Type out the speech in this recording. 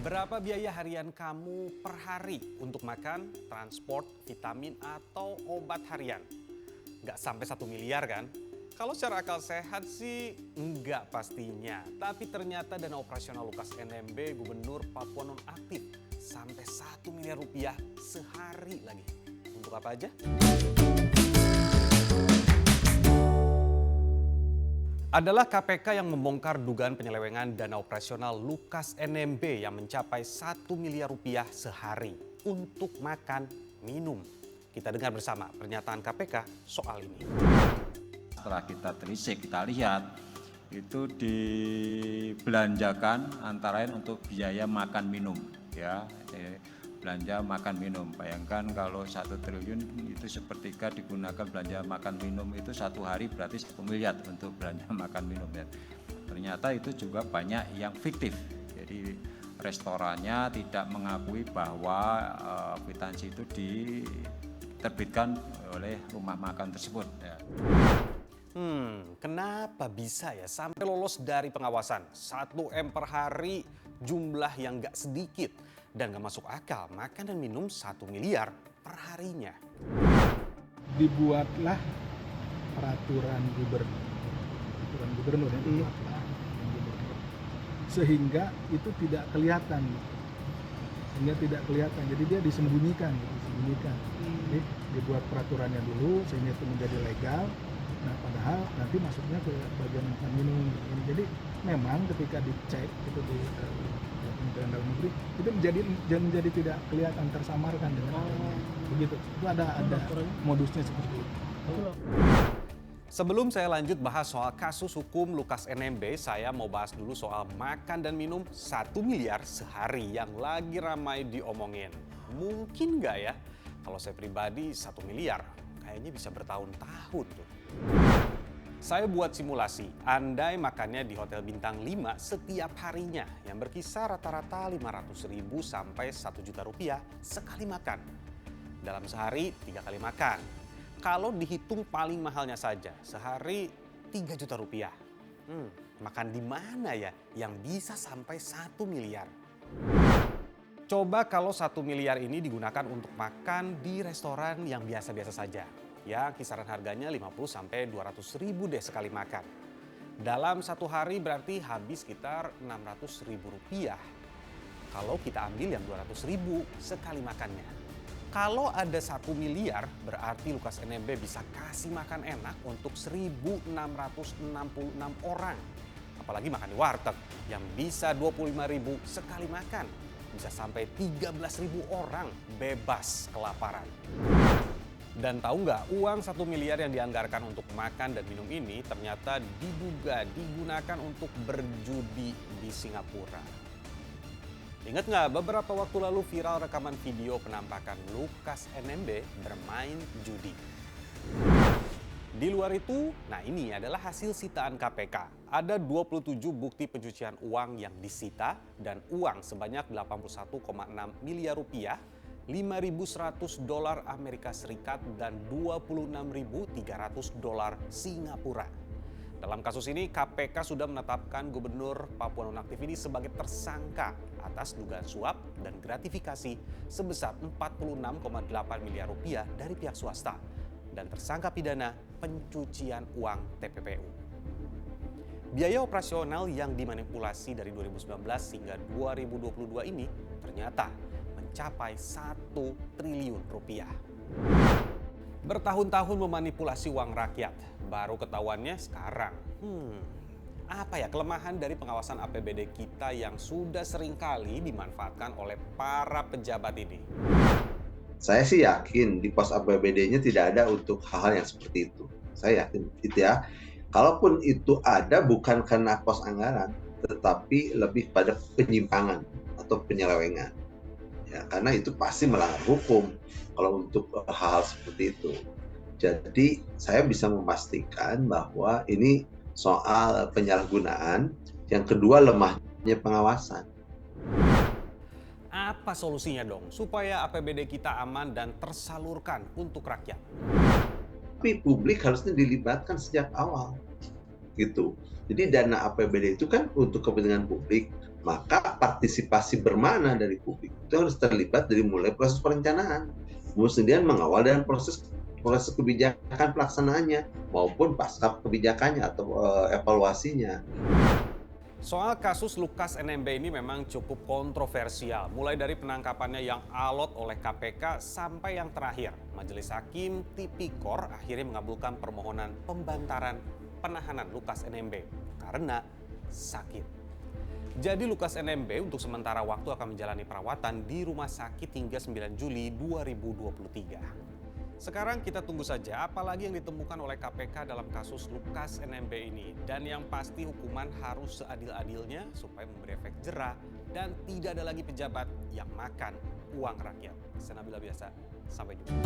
Berapa biaya harian kamu per hari untuk makan, transport, vitamin, atau obat harian? Nggak sampai 1 miliar kan? Kalau secara akal sehat sih enggak pastinya. Tapi ternyata dana operasional Lukas NMB Gubernur Papua Nonaktif sampai 1 miliar rupiah sehari lagi. Untuk apa aja? Adalah KPK yang membongkar dugaan penyelewengan dana operasional Lukas NMB yang mencapai 1 miliar rupiah sehari untuk makan, minum. Kita dengar bersama pernyataan KPK soal ini. Setelah kita telisik, kita lihat itu dibelanjakan antara lain untuk biaya makan minum, ya. Belanja makan minum. Bayangkan kalau 1 triliun itu sepertiga digunakan belanja makan minum, itu 1 hari berarti 1 miliar untuk belanja makan minum, ya. Ternyata itu juga banyak yang fiktif. Jadi restorannya tidak mengakui bahwa kwitansi itu diterbitkan oleh rumah makan tersebut, ya. Kenapa bisa ya sampai lolos dari pengawasan? 1 M per hari, jumlah yang gak sedikit. Dan gak masuk akal makan dan minum 1 miliar per harinya. Dibuatlah peraturan gubernur ya, sehingga itu tidak kelihatan. Jadi dia disembunyikan. Jadi dibuat peraturannya dulu sehingga itu menjadi legal. Nah, padahal nanti masuknya ke bagian makan minum. Jadi memang ketika dicek itu di Kementerian Dalam Negeri itu menjadi tidak kelihatan, tersamarkan dengan begitu. Itu ada modusnya seperti itu. Sebelum saya lanjut bahas soal kasus hukum Lukas NMB, saya mau bahas dulu soal makan dan minum 1 miliar sehari yang lagi ramai diomongin. Mungkin nggak ya? Kalau saya pribadi 1 miliar kayaknya bisa bertahun-tahun tuh. Saya buat simulasi, andai makannya di Hotel Bintang 5 setiap harinya yang berkisar rata-rata 500.000 sampai 1 juta rupiah sekali makan. Dalam sehari 3 kali makan. Kalau dihitung paling mahalnya saja, sehari 3 juta rupiah. Makan di mana ya yang bisa sampai 1 miliar? Coba kalau 1 miliar ini digunakan untuk makan di restoran yang biasa-biasa saja. Ya, kisaran harganya 50 sampai 200.000 deh sekali makan. Dalam 1 hari berarti habis sekitar 600.000 rupiah. Kalau kita ambil yang 200.000 sekali makannya. Kalau ada 1 miliar berarti Lukas NMB bisa kasih makan enak untuk 1.666 orang. Apalagi makan di warteg yang bisa 25.000 sekali makan. Bisa sampai 13.000 orang bebas kelaparan. Dan tahu nggak, uang 1 miliar yang dianggarkan untuk makan dan minum ini ternyata diduga digunakan untuk berjudi di Singapura. Ingat nggak beberapa waktu lalu viral rekaman video penampakan Lukas NMB bermain judi. Di luar itu, nah ini adalah hasil sitaan KPK. Ada 27 bukti pencucian uang yang disita dan uang sebanyak 81,6 miliar rupiah, 5.100 dolar Amerika Serikat dan 26.300 dolar Singapura. Dalam kasus ini KPK sudah menetapkan Gubernur Papua Nonaktif ini sebagai tersangka atas dugaan suap dan gratifikasi sebesar 46,8 miliar rupiah dari pihak swasta dan tersangka pidana pencucian uang TPPU. Biaya operasional yang dimanipulasi dari 2019 hingga 2022 ini ternyata mencapai 1 triliun rupiah. Bertahun-tahun memanipulasi uang rakyat, baru ketahuannya sekarang. Apa ya kelemahan dari pengawasan APBD kita yang sudah seringkali dimanfaatkan oleh para pejabat ini? Saya sih yakin di pos APBD-nya tidak ada untuk hal-hal yang seperti itu. Saya yakin gitu ya. Kalaupun itu ada bukan karena pos anggaran, tetapi lebih pada penyimpangan atau penyelewengan. Ya, karena itu pasti melanggar hukum kalau untuk hal-hal seperti itu. Jadi saya bisa memastikan bahwa ini soal penyalahgunaan. Yang kedua, lemahnya pengawasan. Apa solusinya dong supaya APBD kita aman dan tersalurkan untuk rakyat? Tapi publik harusnya dilibatkan sejak awal gitu. Jadi dana APBD itu kan untuk kepentingan publik, maka partisipasi bermakna dari publik itu harus terlibat dari mulai proses perencanaan, kemudian mengawal dan proses kebijakan pelaksanaannya maupun pasca kebijakannya atau evaluasinya. Soal kasus Lukas NMB ini memang cukup kontroversial, mulai dari penangkapannya yang alot oleh KPK sampai yang terakhir, Majelis Hakim Tipikor akhirnya mengabulkan permohonan pembantaran penahanan Lukas NMB karena sakit. Jadi Lukas NMB untuk sementara waktu akan menjalani perawatan di rumah sakit hingga 9 Juli 2023. Sekarang kita tunggu saja apalagi yang ditemukan oleh KPK dalam kasus Lukas NMB ini. Dan yang pasti hukuman harus seadil-adilnya supaya memberi efek jera dan tidak ada lagi pejabat yang makan uang rakyat. Saya Nabila Biasa, sampai jumpa.